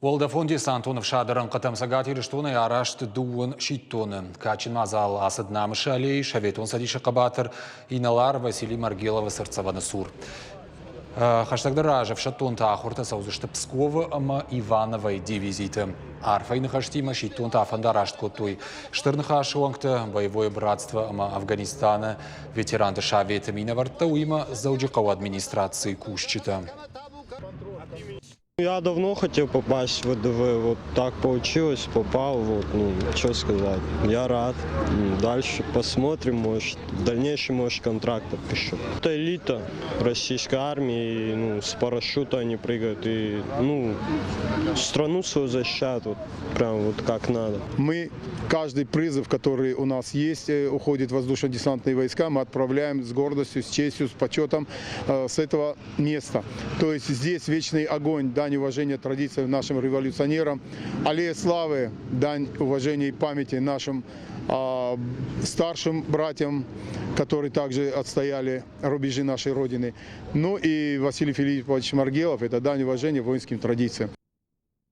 Волда фонди Антонов шадаран катам сагати рештуна ярашт дуон шиттоны. Качин мазал асад намыша алей, шаветон садиша кабатер, иналар Василий Маргелова сырцаваны сур. Хаштагда ражев шаттон тахурта саузышты Пскова, ама Ивановой дивизиты. Арфайны хаштима шиттон тафандарашт котой. Штырныха шуангта боевое братство ама Афганистана, ветеранты шавета миноварта уима зауджикау администрации Кушчита. Я давно хотел попасть в ВДВ, вот так получилось, попал, вот, ну, что сказать, я рад. Дальше посмотрим, может, в дальнейшем, может, контракт подпишу. Это элита российской армии, ну, с парашюта они прыгают и, ну, страну свою защищают, вот, прям вот как надо. Мы каждый призыв, который у нас есть, уходит в воздушно-десантные войска, мы отправляем с гордостью, с честью, с почетом с этого места. То есть здесь вечный огонь, дань уважения традициям нашим революционерам, аллея славы, дань уважения и памяти нашим старшим братьям, которые также отстояли рубежи нашей Родины. Ну и Василий Филиппович Маргелов – это дань уважения воинским традициям.